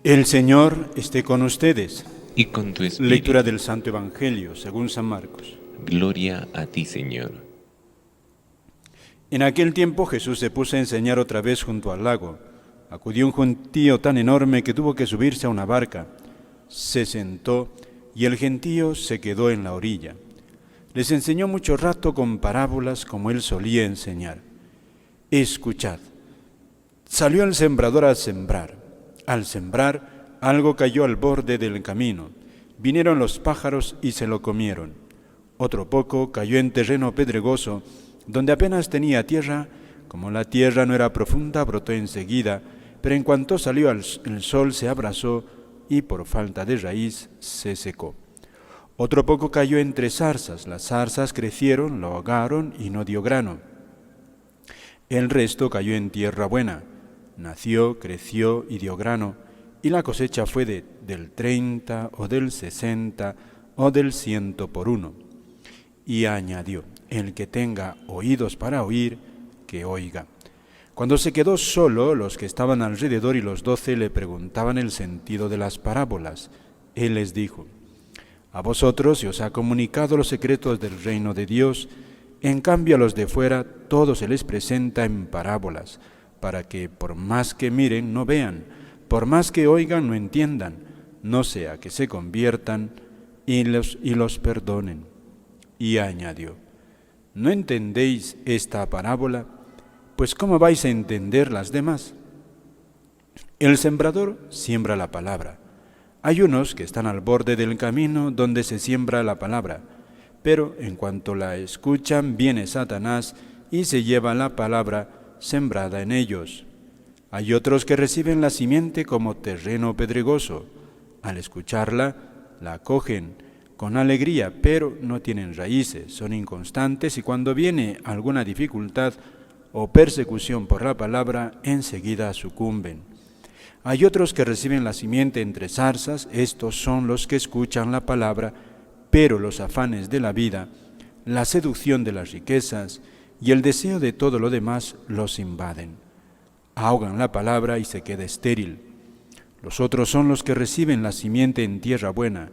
El Señor esté con ustedes. Y con tu espíritu. Lectura del Santo Evangelio según San Marcos. Gloria a ti, Señor. En aquel tiempo Jesús se puso a enseñar otra vez junto al lago. Acudió un gentío tan enorme que tuvo que subirse a una barca. Se sentó y el gentío se quedó en la orilla. Les enseñó mucho rato con parábolas como él solía enseñar. Escuchad. Salió el sembrador a sembrar. Al sembrar, algo cayó al borde del camino. Vinieron los pájaros y se lo comieron. Otro poco cayó en terreno pedregoso, donde apenas tenía tierra. Como la tierra no era profunda, brotó enseguida, pero en cuanto salió el sol se abrasó y por falta de raíz se secó. Otro poco cayó entre zarzas. Las zarzas crecieron, lo ahogaron y no dio grano. El resto cayó en tierra buena. Nació, creció y dio grano, y la cosecha fue del 30 o del 60 o del 100 por uno. Y añadió: el que tenga oídos para oír, que oiga. Cuando se quedó solo, los que estaban alrededor y los 12 le preguntaban el sentido de las parábolas. Él les dijo: a vosotros se os ha comunicado los secretos del reino de Dios, en cambio a los de fuera todo se les presenta en parábolas, para que por más que miren no vean, por más que oigan no entiendan, no sea que se conviertan y los perdonen. Y añadió: ¿no entendéis esta parábola? Pues ¿cómo vais a entender las demás? El sembrador siembra la palabra. Hay unos que están al borde del camino donde se siembra la palabra, pero en cuanto la escuchan viene Satanás y se lleva la palabra sembrada en ellos. Hay otros que reciben la simiente como terreno pedregoso. Al escucharla, la acogen con alegría, pero no tienen raíces, son inconstantes y cuando viene alguna dificultad o persecución por la palabra, enseguida sucumben. Hay otros que reciben la simiente entre zarzas. Estos son los que escuchan la palabra, pero los afanes de la vida, la seducción de las riquezas y el deseo de todo lo demás los invaden. Ahogan la palabra y se queda estéril. Los otros son los que reciben la simiente en tierra buena,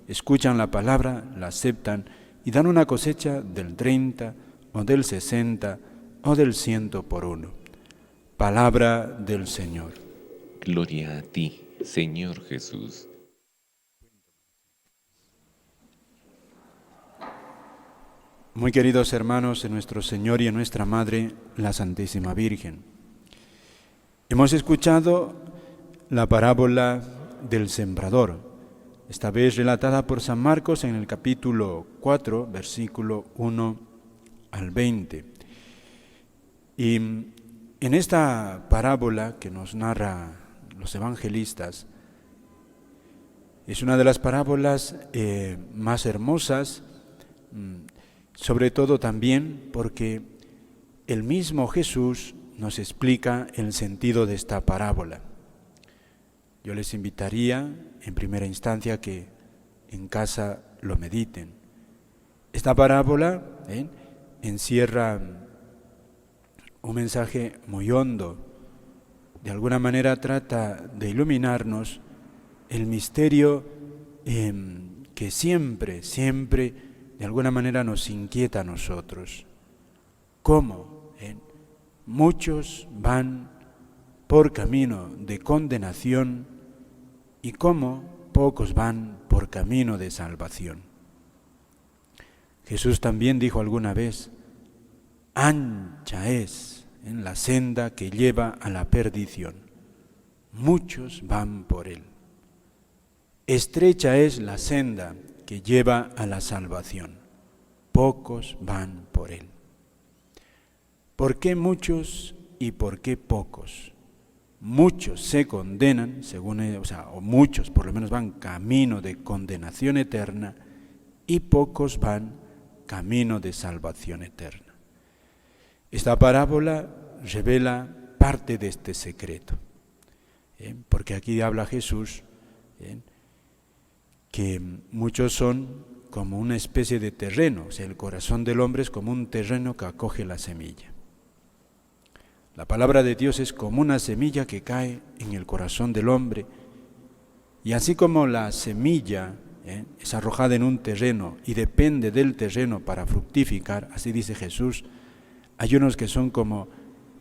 escuchan la palabra, la aceptan y dan una cosecha del 30 o del 60 o del 100 por uno. Palabra del Señor. Gloria a ti, Señor Jesús. Muy queridos hermanos en nuestro Señor y en nuestra Madre, la Santísima Virgen. Hemos escuchado la parábola del sembrador, esta vez relatada por San Marcos en el capítulo 4, versículo 1 al 20. Y en esta parábola que nos narra los evangelistas, es una de las parábolas más hermosas, sobre todo también porque el mismo Jesús nos explica el sentido de esta parábola. Yo les invitaría en primera instancia que en casa lo mediten. Esta parábola encierra un mensaje muy hondo. De alguna manera trata de iluminarnos el misterio que siempre de alguna manera nos inquieta a nosotros. ¿Cómo? Muchos van por camino de condenación y cómo pocos van por camino de salvación. Jesús también dijo alguna vez: ancha es en la senda que lleva a la perdición, muchos van por él. Estrecha es la senda que lleva a la salvación, pocos van por él. ¿Por qué muchos y por qué pocos? Muchos se condenan, o muchos por lo menos van camino de condenación eterna y pocos van camino de salvación eterna. Esta parábola revela parte de este secreto, porque aquí habla Jesús que muchos son como una especie de terreno, o sea, el corazón del hombre es como un terreno que acoge la semilla. La palabra de Dios es como una semilla que cae en el corazón del hombre Y así como la semilla es arrojada en un terreno y depende del terreno para fructificar, así dice Jesús, hay unos que son como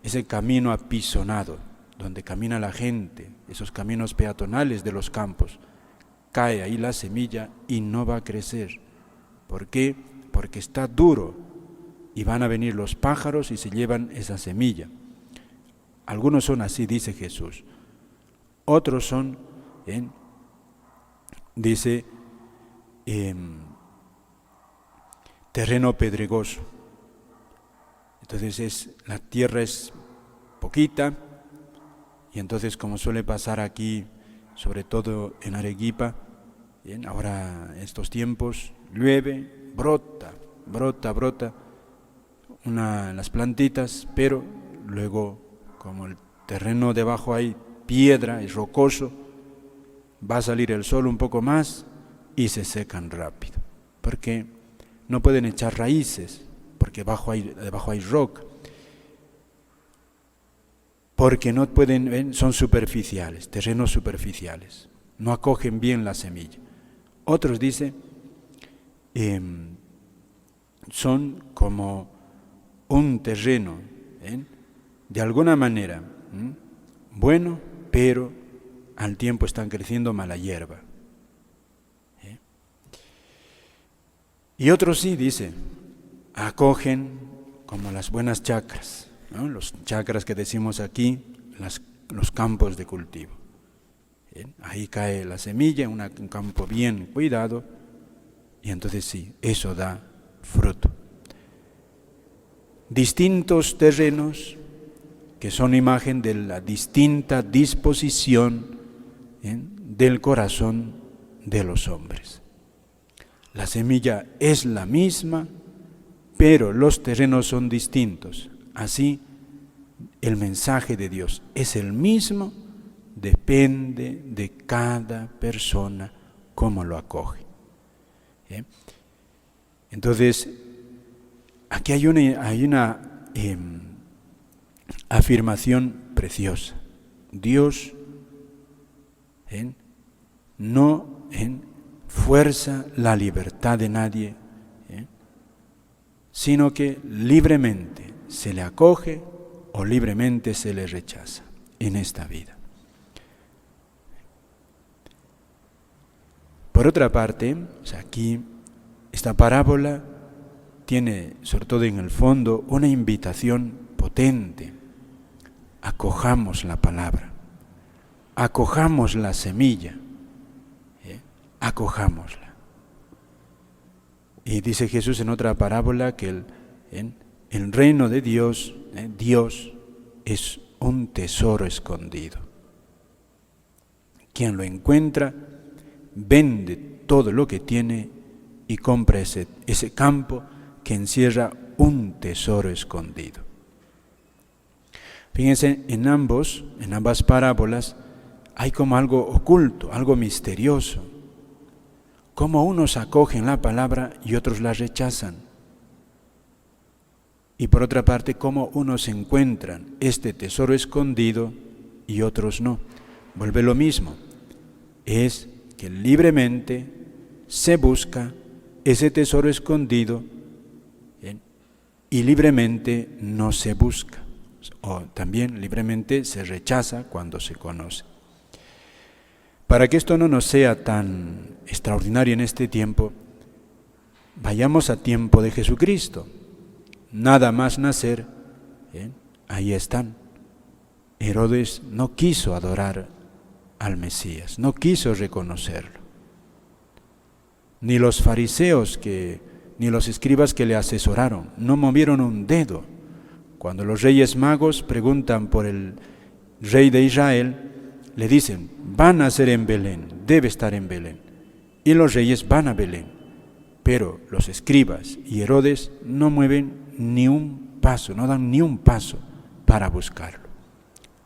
ese camino apisonado, donde camina la gente, esos caminos peatonales de los campos. Cae ahí la semilla y no va a crecer. ¿Por qué? Porque está duro y van a venir los pájaros y se llevan esa semilla. Algunos son así, dice Jesús. Otros son, dice, terreno pedregoso. Entonces la tierra es poquita y entonces, como suele pasar aquí, sobre todo en Arequipa, ahora en estos tiempos, llueve, brota las plantitas, pero luego, como el terreno debajo hay piedra, es rocoso, va a salir el sol un poco más y se secan rápido, porque no pueden echar raíces, porque debajo hay roca, porque no pueden, son superficiales, terrenos superficiales, no acogen bien la semilla. Otros, dice, son como un terreno, de alguna manera, bueno, pero al tiempo están creciendo mala hierba. Y otros sí, dice, acogen como las buenas chacras, ¿no? Los chacras que decimos aquí, los campos de cultivo. Ahí cae la semilla en un campo bien cuidado y entonces sí, eso da fruto. Distintos terrenos que son imagen de la distinta disposición del corazón de los hombres. La semilla es la misma, pero los terrenos son distintos. Así, el mensaje de Dios es el mismo, depende de cada persona cómo lo acoge. Entonces, aquí hay una afirmación preciosa. Dios no fuerza la libertad de nadie, sino que libremente se le acoge o libremente se le rechaza en esta vida. Por otra parte, aquí esta parábola tiene, sobre todo en el fondo, una invitación potente. Acojamos la palabra, acojamos la semilla, acojámosla. Y dice Jesús en otra parábola que el reino de Dios, Dios es un tesoro escondido. Quien lo encuentra, vende todo lo que tiene y compra ese campo que encierra un tesoro escondido. Fíjense, en ambas parábolas hay como algo oculto, algo misterioso. Como unos acogen la palabra y otros la rechazan. Y por otra parte, cómo unos encuentran este tesoro escondido y otros no. Vuelve lo mismo. Es que libremente se busca ese tesoro escondido y libremente no se busca. O también libremente se rechaza cuando se conoce. Para que esto no nos sea tan extraordinario en este tiempo, vayamos a tiempo de Jesucristo. Nada más nacer, ahí están. Herodes no quiso adorar al Mesías, no quiso reconocerlo. Ni los fariseos, ni los escribas que le asesoraron, no movieron un dedo. Cuando los reyes magos preguntan por el rey de Israel, le dicen, van a ser en Belén, debe estar en Belén. Y los reyes van a Belén. Pero los escribas y Herodes no mueven ni un paso, no dan ni un paso para buscarlo.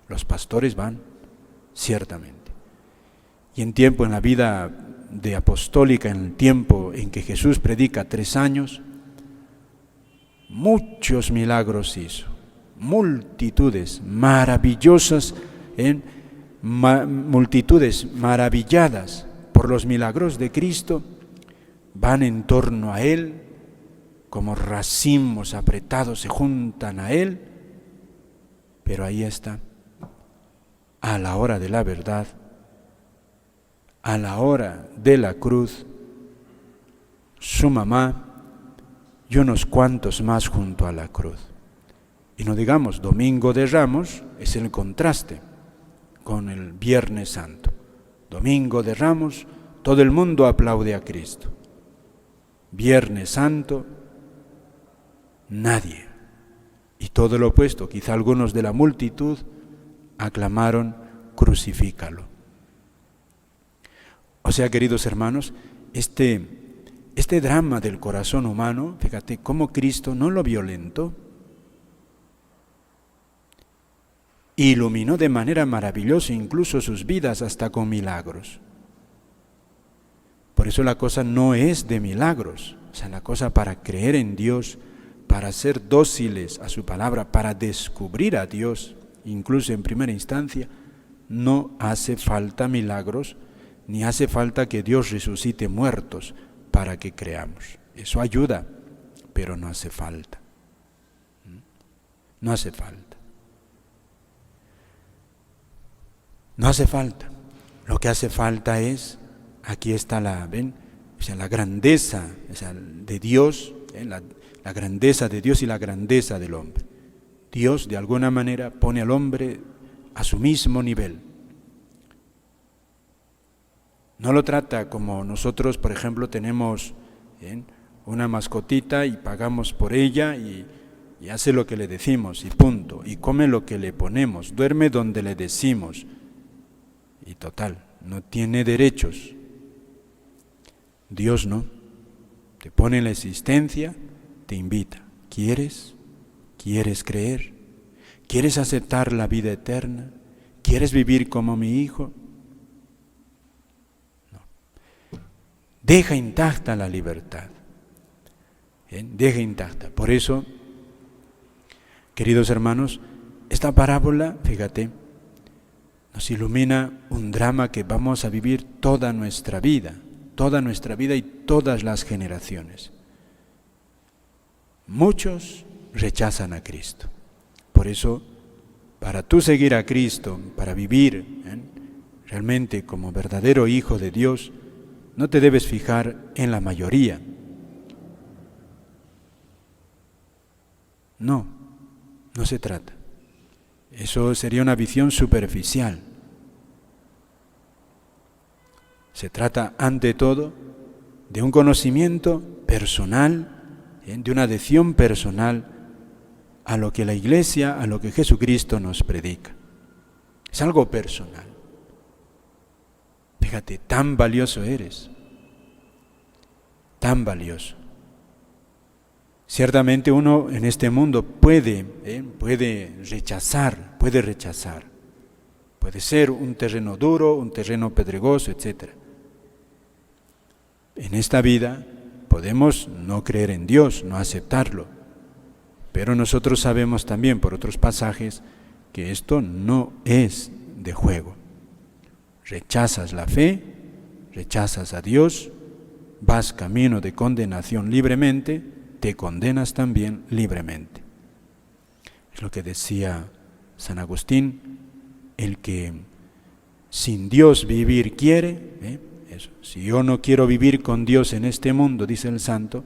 Los pastores van, ciertamente. Y en la vida de apostólica, en el tiempo en que Jesús predica 3 años, muchos milagros hizo, multitudes maravillosas, multitudes maravilladas por los milagros de Cristo, van en torno a Él, como racimos apretados se juntan a Él, pero ahí está, a la hora de la verdad, a la hora de la cruz, su mamá y unos cuantos más junto a la cruz. Y no digamos, Domingo de Ramos es el contraste con el Viernes Santo. Domingo de Ramos, todo el mundo aplaude a Cristo. Viernes Santo, nadie. Y todo lo opuesto, quizá algunos de la multitud aclamaron, crucifícalo. O sea, queridos hermanos, este drama del corazón humano, fíjate cómo Cristo no lo violentó, iluminó de manera maravillosa incluso sus vidas hasta con milagros. Por eso la cosa no es de milagros, o sea, la cosa para creer en Dios, para ser dóciles a su palabra, para descubrir a Dios, incluso en primera instancia, no hace falta milagros, ni hace falta que Dios resucite muertos para que creamos. Eso ayuda, pero no hace falta. No hace falta. No hace falta. Lo que hace falta es, aquí está la grandeza de Dios, la grandeza de Dios y la grandeza del hombre. Dios, de alguna manera, pone al hombre a su mismo nivel. No lo trata como nosotros, por ejemplo, tenemos una mascotita y pagamos por ella y hace lo que le decimos y punto, y come lo que le ponemos, duerme donde le decimos y total, no tiene derechos. Dios no, te pone en la existencia, te invita. ¿Quieres? ¿Quieres creer? ¿Quieres aceptar la vida eterna? ¿Quieres vivir como mi hijo? No. Deja intacta la libertad. Deja intacta. Por eso, queridos hermanos, esta parábola, fíjate, nos ilumina un drama que vamos a vivir toda nuestra vida y todas las generaciones. Muchos rechazan a Cristo. Por eso, para tú seguir a Cristo, para vivir realmente como verdadero hijo de Dios, no te debes fijar en la mayoría. No se trata. Eso sería una visión superficial. Se trata, ante todo, de un conocimiento personal, de una adhesión personal a lo que la Iglesia, a lo que Jesucristo nos predica. Es algo personal. Fíjate, tan valioso eres, tan valioso. Ciertamente uno en este mundo puede rechazar, puede ser un terreno duro, un terreno pedregoso, etc. En esta vida podemos no creer en Dios, no aceptarlo, pero nosotros sabemos también por otros pasajes que esto no es de juego. Rechazas la fe, rechazas a Dios, vas camino de condenación libremente, te condenas también libremente. Es lo que decía San Agustín, el que sin Dios vivir quiere, eso. Si yo no quiero vivir con Dios en este mundo, dice el santo,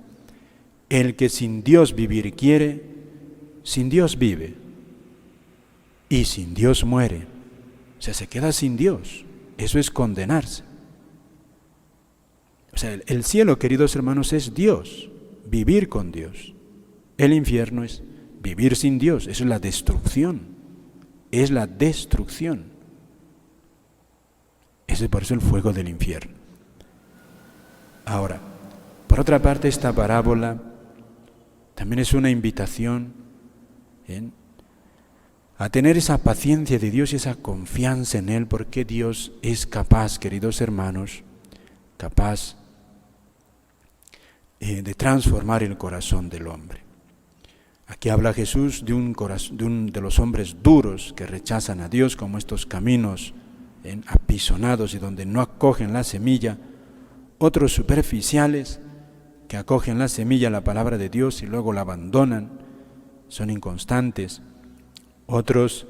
el que sin Dios vivir quiere, sin Dios vive y sin Dios muere. O sea, se queda sin Dios. Eso es condenarse. O sea, el cielo, queridos hermanos, es Dios, vivir con Dios. El infierno es vivir sin Dios, eso es la destrucción. Es la destrucción. Ese es por eso el fuego del infierno. Ahora, por otra parte, esta parábola también es una invitación a tener esa paciencia de Dios y esa confianza en Él, porque Dios es capaz, queridos hermanos, capaz de transformar el corazón del hombre. Aquí habla Jesús de los hombres duros que rechazan a Dios, como estos caminos apisonados y donde no acogen la semilla, otros superficiales que acogen la semilla, la palabra de Dios, y luego la abandonan, son inconstantes, otros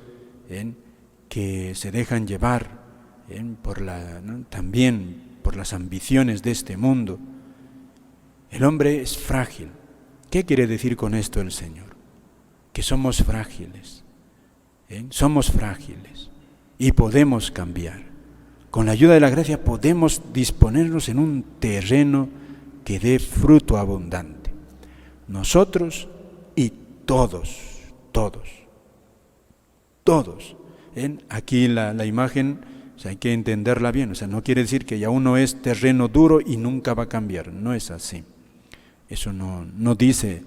que se dejan llevar también por las ambiciones de este mundo. El hombre es frágil. ¿Qué quiere decir con esto el Señor? Que somos frágiles. Somos frágiles y podemos cambiar. Con la ayuda de la gracia podemos disponernos en un terreno que dé fruto abundante. Nosotros y todos. Aquí la imagen, hay que entenderla bien. No quiere decir que ya uno es terreno duro y nunca va a cambiar. No es así. Eso no dice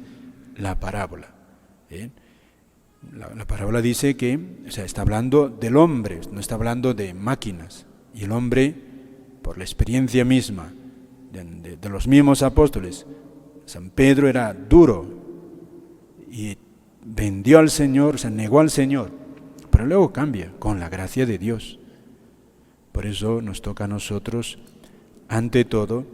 la parábola. La parábola dice que, está hablando del hombre, no está hablando de máquinas. Y el hombre, por la experiencia misma de los mismos apóstoles, San Pedro era duro y vendió al Señor, negó al Señor, pero luego cambia con la gracia de Dios. Por eso nos toca a nosotros, ante todo,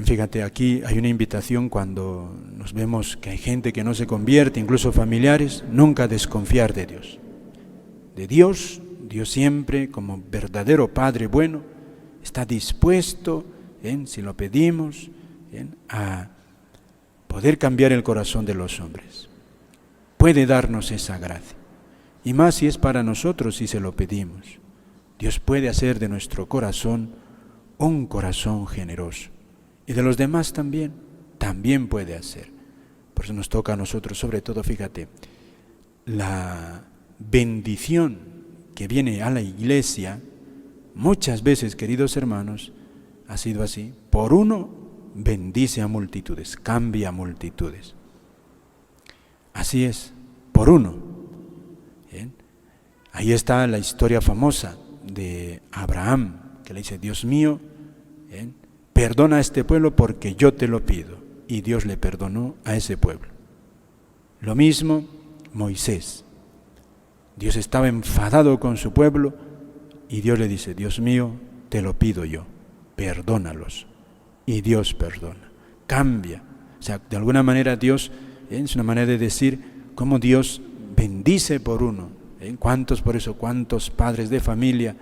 fíjate, aquí hay una invitación cuando nos vemos que hay gente que no se convierte, incluso familiares, nunca desconfiar de Dios. De Dios siempre, como verdadero Padre bueno, está dispuesto, si lo pedimos, a poder cambiar el corazón de los hombres. Puede darnos esa gracia. Y más si es para nosotros, si se lo pedimos. Dios puede hacer de nuestro corazón un corazón generoso. Y de los demás también puede hacer. Por eso nos toca a nosotros, sobre todo, fíjate, la bendición que viene a la iglesia, muchas veces, queridos hermanos, ha sido así. Por uno, bendice a multitudes, cambia a multitudes. Así es, por uno. Ahí está la historia famosa de Abraham, que le dice, Dios mío, perdona a este pueblo porque yo te lo pido. Y Dios le perdonó a ese pueblo. Lo mismo Moisés. Dios estaba enfadado con su pueblo y Dios le dice, Dios mío, te lo pido yo, perdónalos. Y Dios perdona, cambia. De alguna manera Dios, es una manera de decir cómo Dios bendice por uno. ¿Cuántos padres de familia,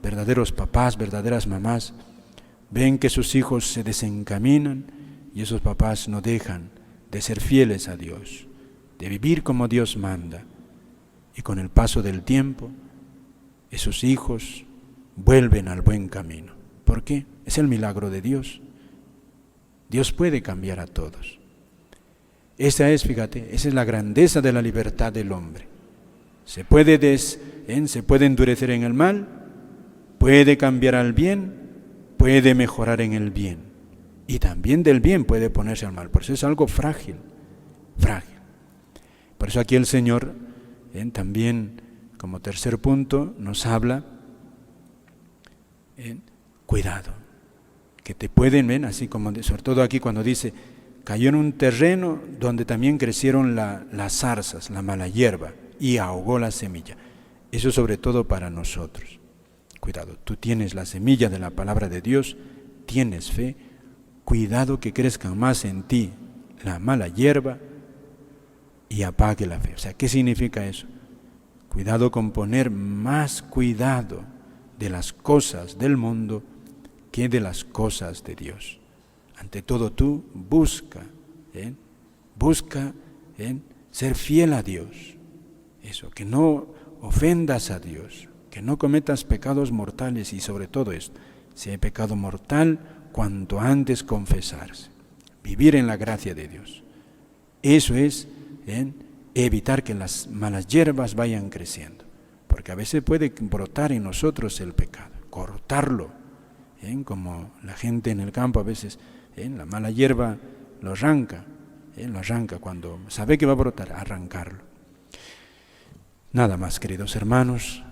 verdaderos papás, verdaderas mamás, ven que sus hijos se desencaminan y esos papás no dejan de ser fieles a Dios, de vivir como Dios manda? Y con el paso del tiempo, esos hijos vuelven al buen camino. ¿Por qué? Es el milagro de Dios. Dios puede cambiar a todos. Esa es la grandeza de la libertad del hombre. Se puede endurecer en el mal, puede cambiar al bien, puede mejorar en el bien. Y también del bien puede ponerse al mal. Por eso es algo frágil. Por eso aquí el Señor, también como tercer punto, nos habla, cuidado, que te pueden, así como, sobre todo aquí cuando dice, cayó en un terreno donde también crecieron las zarzas, la mala hierba, y ahogó la semilla. Eso sobre todo para nosotros. Cuidado, tú tienes la semilla de la palabra de Dios, tienes fe, cuidado que crezca más en ti la mala hierba y apague la fe. ¿Qué significa eso? Cuidado con poner más cuidado de las cosas del mundo que de las cosas de Dios. Ante todo tú busca ser fiel a Dios. Eso, que no ofendas a Dios, que no cometas pecados mortales y sobre todo esto, si hay pecado mortal, cuanto antes confesarse, vivir en la gracia de Dios. Eso es evitar que las malas hierbas vayan creciendo, porque a veces puede brotar en nosotros el pecado, cortarlo, como la gente en el campo a veces, la mala hierba lo arranca cuando sabe que va a brotar, arrancarlo. Nada más, queridos hermanos,